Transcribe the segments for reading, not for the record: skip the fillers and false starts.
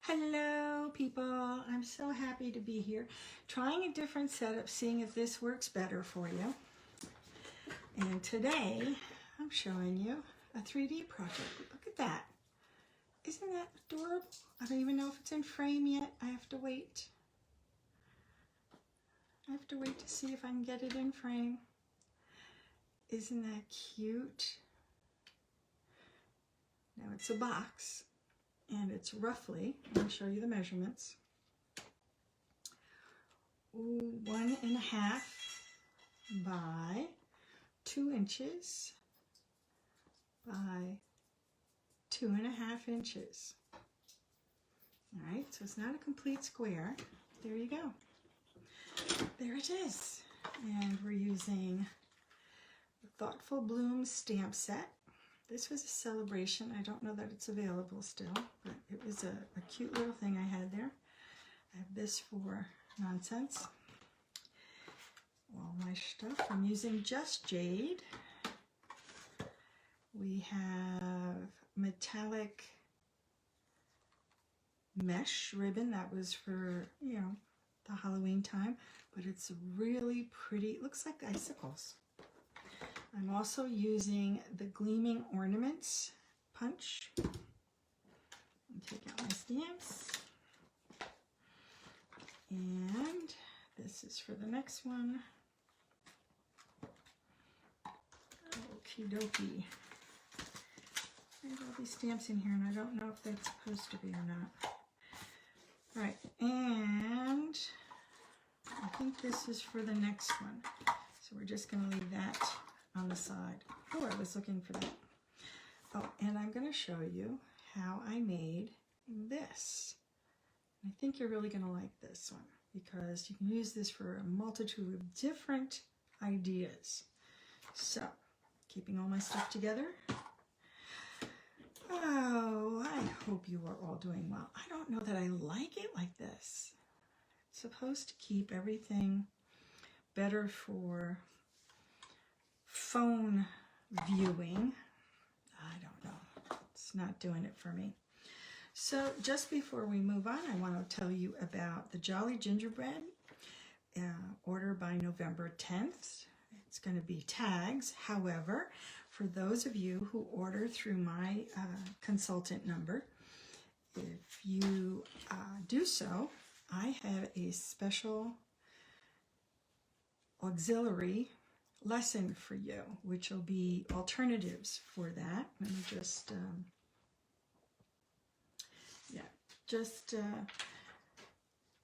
Hello people, I'm so happy to be here trying a different setup, seeing if this works better for you. And today I'm showing you a 3D project. Look at that. Isn't that adorable? I don't even know if it's in frame yet. I have to wait. To see if I can get it in frame. Isn't that cute? Now it's a box. And it's roughly, let me show you the measurements, 1.5 by 2 inches by 2.5 inches. All right, so it's not a complete square. There you go. There it is. And we're using the Thoughtful Bloom stamp set. This was a celebration. I don't know that it's available still, but it was a cute little thing I had there. I have this for nonsense. All my stuff. I'm using Just Jade. We have metallic mesh ribbon. That was for, you know, the Halloween time, but it's really pretty. It looks like icicles. I'm also using the Gleaming Ornaments punch. Take out my stamps. And this is for the next one. Okie dokie. There's all these stamps in here, and I don't know if that's supposed to be or not. All right, and I think this is for the next one. So we're just going to leave that on the side. Oh, I was looking for that. Oh, and I'm going to show you how I made this. I think you're really going to like this one because you can use this for a multitude of different ideas. So, keeping all my stuff together. Oh, I hope you are all doing well. I don't know that I like it like this. It's supposed to keep everything better for phone viewing. I don't know. It's not doing it for me. So just before we move on, I want to tell you about the Jolly Gingerbread. Order by November 10th. It's going to be tags. However, for those of you who order through my consultant number, if you do so, I have a special auxiliary lesson for you, which will be alternatives for that. Let me just,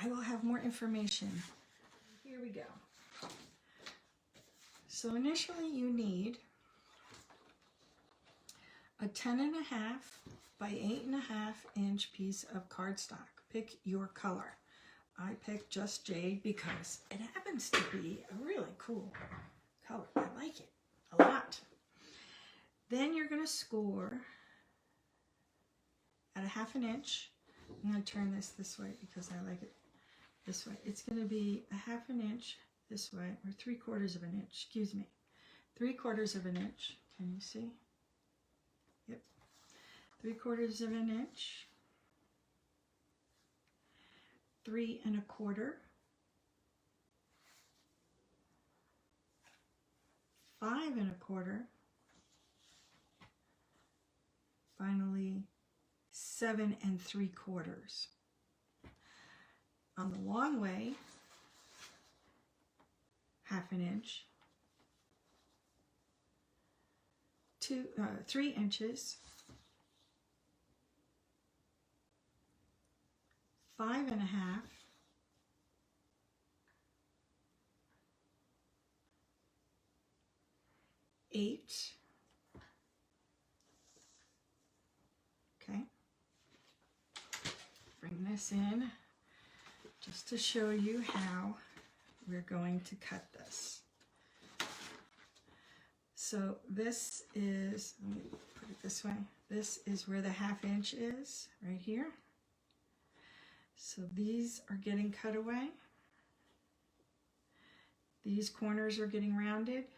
I will have more information. Here we go. So initially you need a 10.5 by 8.5 inch piece of cardstock. Pick your color. I picked Just Jade because it happens to be a really cool color. I like it a lot. Then you're going to score at 1/2 inch. I'm going to turn this way because I like it this way. It's going to be 1/2 inch this way, or 3/4 of an inch, excuse me. 3/4 of an inch. Can you see? Yep. 3/4 of an inch. 3 1/4. 5 1/4, finally 7 3/4. On the long way, 1/2 inch, 3 inches, 5 1/2, 8. Okay. Bring this in just to show you how we're going to cut this. So this is, let me put it this way. This is where the 1/2 inch is, right here. So these are getting cut away. These corners are getting rounded.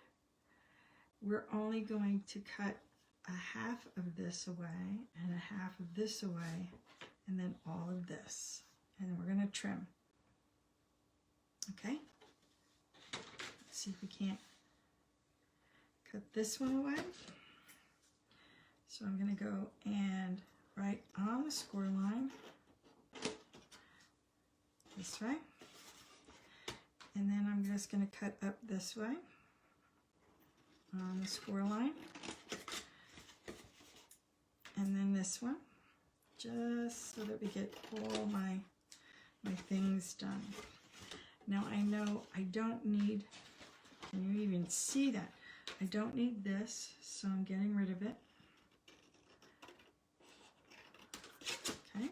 We're only going to cut 1/2 of this away and 1/2 of this away and then all of this. And then we're going to trim. Okay? Let's see if we can't cut this one away. So I'm going to go and right on the score line, this way. And then I'm just going to cut up this way on the score line. And then this one, just so that we get all my things done. Now I know I don't need, can you even see that? I don't need this, so I'm getting rid of it. Okay.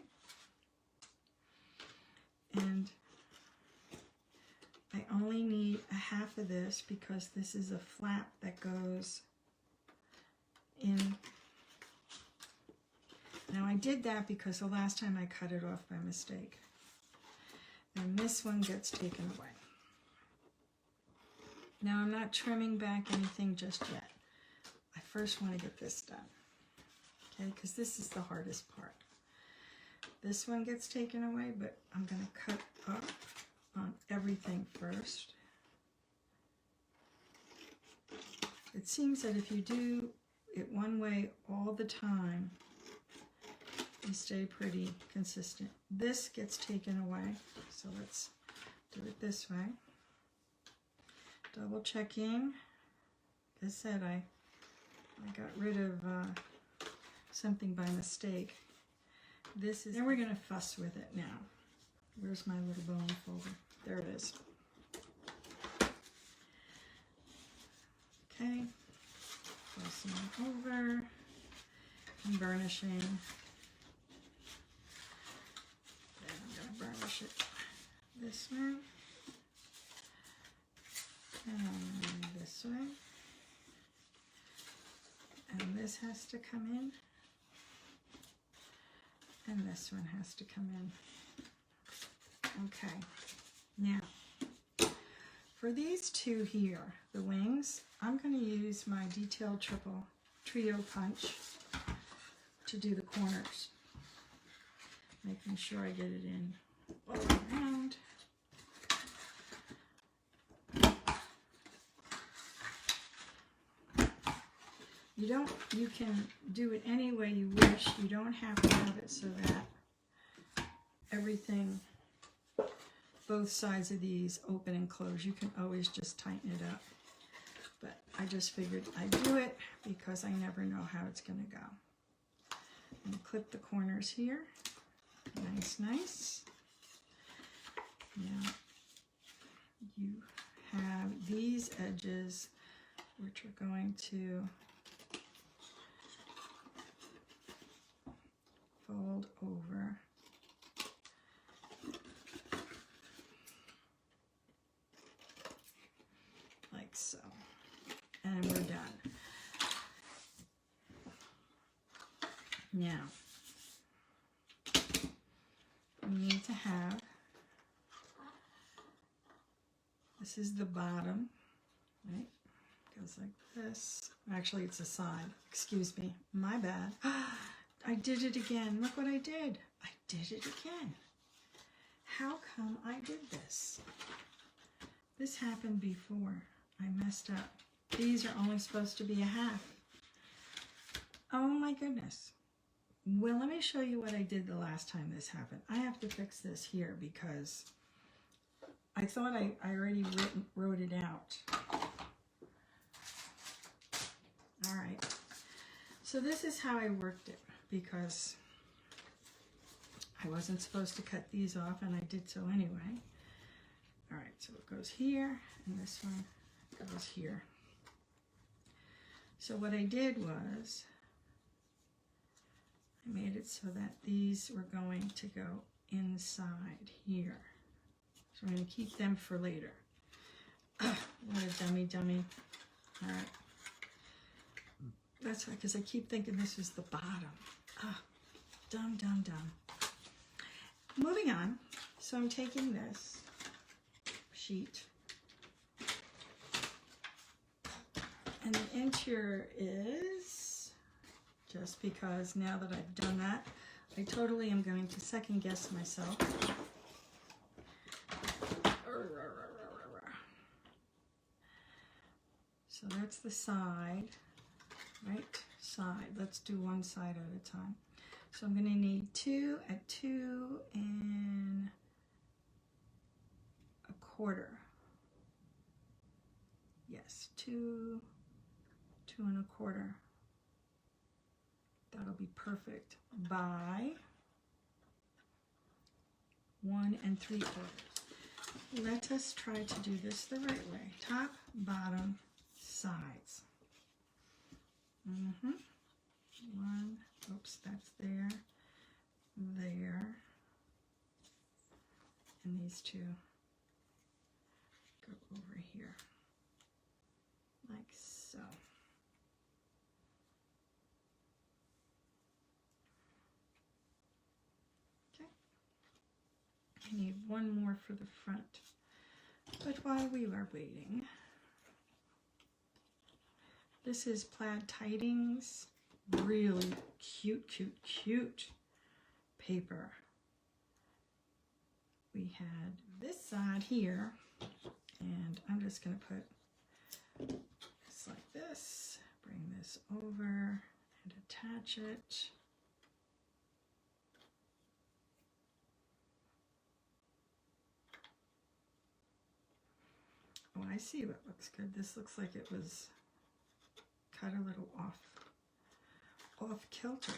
And I only need a half of this because this is a flap that goes in. Now I did that because the last time I cut it off by mistake. And this one gets taken away. Now I'm not trimming back anything just yet. I first want to get this done. Okay, because this is the hardest part. This one gets taken away, but I'm going to cut up on everything first. It seems that if you do it one way all the time, you stay pretty consistent. This gets taken away, so let's do it this way. Double checking. Like I said, I got rid of something by mistake. This is, then we're gonna fuss with it now. Where's my little bone folder? There it is. Okay, crossing it over and burnishing. Then I'm gonna burnish it this way and this way. And this has to come in. And this one has to come in. Okay, now for these two here, the wings, I'm going to use my detailed triple trio punch to do the corners, making sure I get it in all around. You can do it any way you wish. You don't have to have it so that everything, both sides of these open and close. You can always just tighten it up. But I just figured I'd do it because I never know how it's going to go. And clip the corners here. Nice, nice. Now you have these edges which are going to fold over. Like so. And we're done. Now, we need to have, this is the bottom, right? Goes like this. Actually, it's a side. Excuse me. My bad. I did it again. Look what I did. I did it again. How come I did this? This happened before. I messed up. These are only supposed to be a half. Oh my goodness. Well, let me show you what I did the last time this happened. I have to fix this here because I thought I already wrote it out. All right. So this is how I worked it, because I wasn't supposed to cut these off, and I did so anyway. All right, so it goes here, and this one goes here. So what I did was, I made it so that these were going to go inside here. So I'm going to keep them for later. What a dummy. All right. That's right, because I keep thinking this is the bottom. Dumb. Moving on. So I'm taking this sheet, and the interior is, just because now that I've done that, I totally am going to second guess myself. So that's the side, right? Side. Let's do one side at a time. So I'm going to need 2 at 2 1/4. Yes, 2 1/4. That'll be perfect. By 1 3/4. Let us try to do this the right way. Top, bottom, sides. One, oops, that's there, there, and these two go over here, like so. Okay, I need one more for the front, but while we are waiting, this is plaid tidings, really cute, cute, cute paper. We had this side here, and I'm just going to put this like this, bring this over and attach it. Oh, I see what looks good. This looks like it was cut a little off kilter.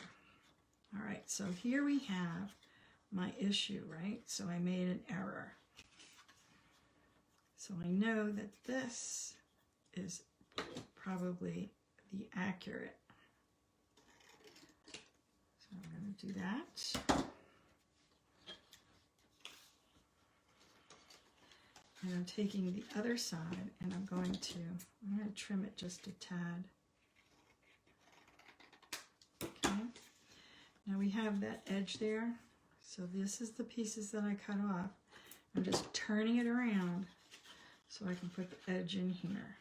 All right, so here we have my issue, right? So I made an error. So I know that this is probably the accurate. So I'm going to do that. And I'm taking the other side and I'm going to trim it just a tad. Okay. Now we have that edge there. So this is the pieces that I cut off. I'm just turning it around so I can put the edge in here.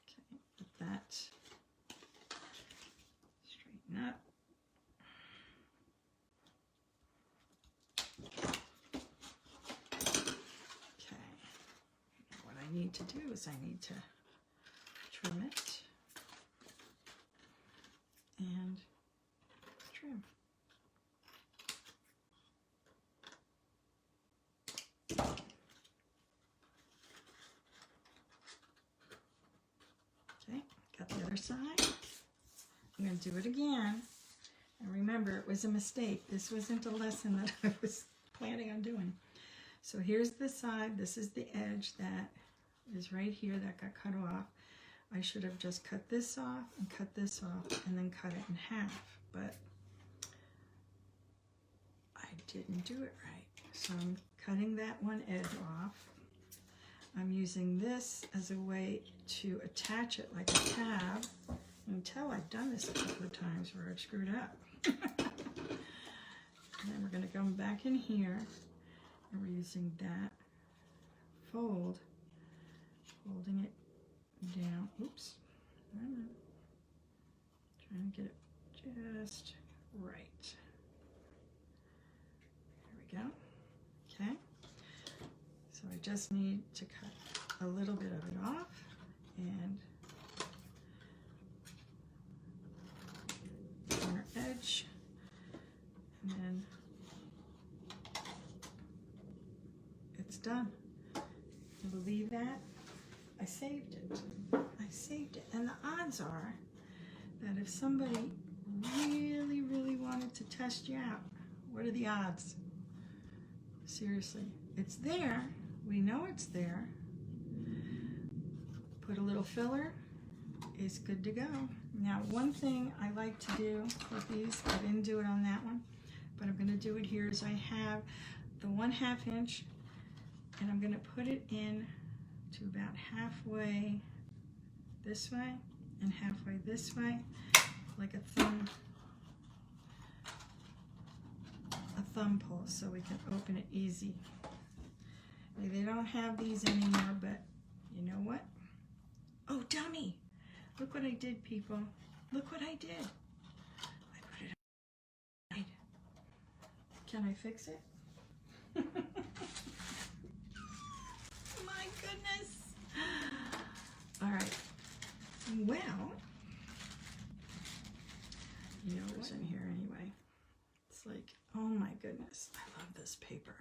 Okay, let that straighten up. Need to do is I need to trim it and trim. Okay, got the other side. I'm going to do it again. And remember, it was a mistake. This wasn't a lesson that I was planning on doing. So here's the side. This is the edge that is right here that got cut off. I should have just cut this off and cut this off and then cut it in half, but I didn't do it right. So I'm cutting that one edge off. I'm using this as a way to attach it like a tab. You can tell I've done this a couple of times where I've screwed up. And then we're going to come back in here and we're using that fold, holding it down. Oops. Trying to get it just right. There we go. Okay. So I just need to cut a little bit of it off and corner edge, and then it's done. Can you believe that? I saved it. I saved it. And the odds are that if somebody really, really wanted to test you out, what are the odds? Seriously, it's there. We know it's there. Put a little filler, it's good to go. Now, one thing I like to do with these, I didn't do it on that one, but I'm going to do it here, is I have the 1/2 inch, and I'm going to put it in to about halfway this way and halfway this way, like a thumb pull, so we can open it easy. They don't have these anymore, but you know what? dummy. Look what I did, people. Look what I did. I put it outside. Can I fix it? My goodness. All right. Well, you know what's in here anyway. It's like, oh my goodness. I love this paper.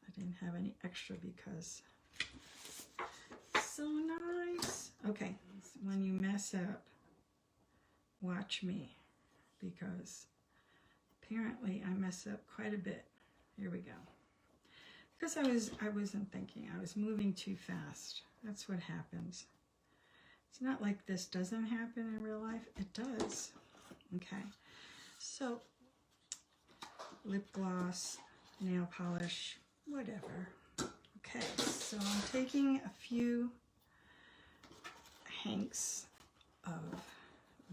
I didn't have any extra because it's so nice. Okay, so when you mess up, watch me, because apparently I mess up quite a bit. Here we go. Because I wasn't thinking. I was moving too fast. That's what happens. It's not like this doesn't happen in real life. It does. Okay. So, lip gloss, nail polish, whatever. Okay, so I'm taking a few hanks of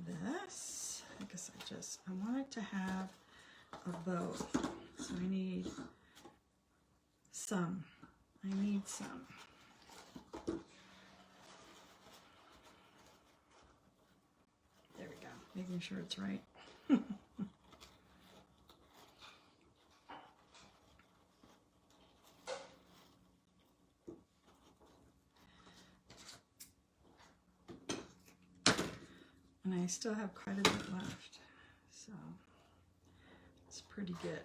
this. I guess I want it to have a bow. So I need some. There we go. Making sure it's right. And I still have quite a bit left, so it's pretty good.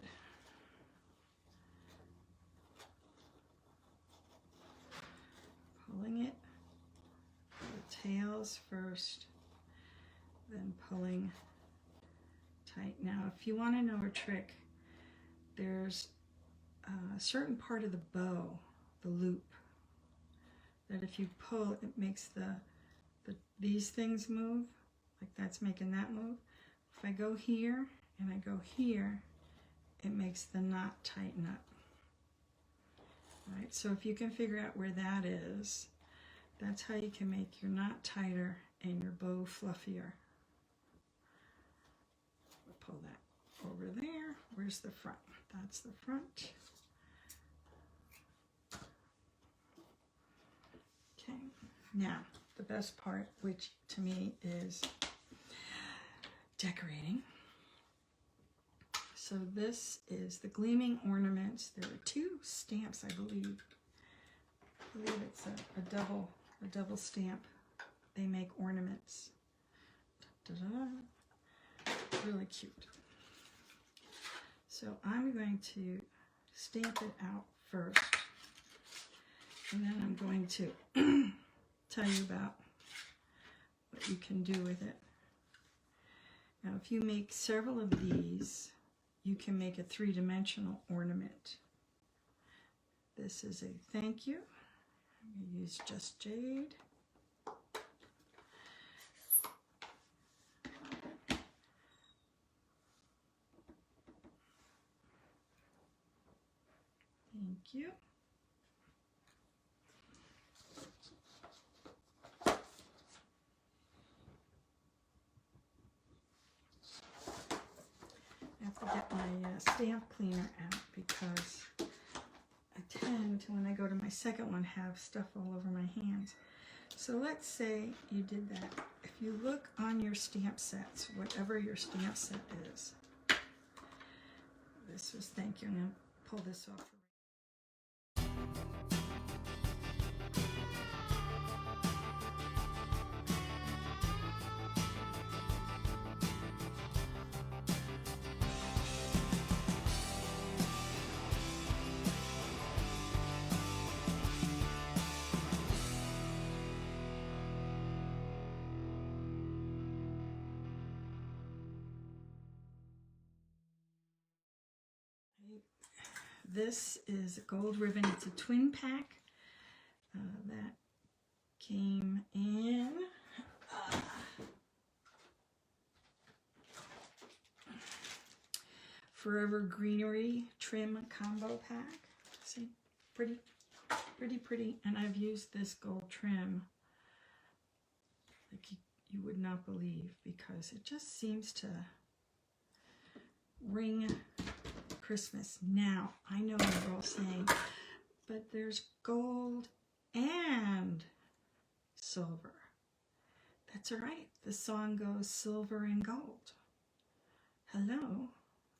Pulling it, the tails first, then pulling tight. Now, if you want to know a trick, there's a certain part of the bow, the loop, that if you pull, it makes these things move. Like that's making that move. If I go here and I go here, it makes the knot tighten up. All right, so if you can figure out where that is, that's how you can make your knot tighter and your bow fluffier. We'll pull that over there. Where's the front? That's the front. Okay, now the best part, which to me is decorating. So this is the gleaming ornaments. There are 2 stamps, I believe. I believe it's a double stamp. They make ornaments. Da-da-da. Really cute. So I'm going to stamp it out first, and then I'm going to tell you about what you can do with it. Now, if you make several of these, you can make a 3-dimensional ornament. This is a thank you. I'm going to use Just Jade. Thank you. I have to get my stamp cleaner out because I tend to, when I go to my second one, have stuff all over my hands. So let's say you did that. If you look on your stamp sets, whatever your stamp set is, this was thank you. I'm going to pull this off. This is a gold ribbon. It's a twin pack that came in Forever Greenery trim combo pack. See, pretty, pretty, pretty. And I've used this gold trim like you would not believe, because it just seems to ring Christmas. Now, I know you're all saying, but there's gold and silver. That's all right. The song goes silver and gold. Hello.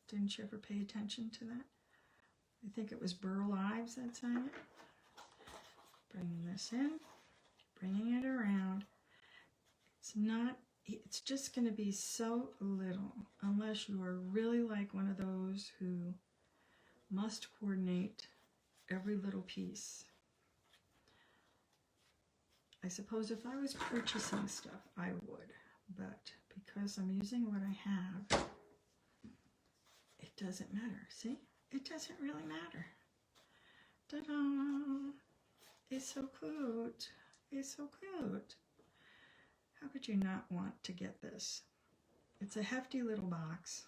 Didn't you ever pay attention to that? I think it was Burl Ives that sang it. Bringing this in, bringing it around. It's just going to be so little, unless you are really like one of those who must coordinate every little piece. I suppose if I was purchasing stuff, I would, but because I'm using what I have, it doesn't matter. See? It doesn't really matter. Ta-da! It's so cute. It's so cute. How could you not want to get this? It's a hefty little box.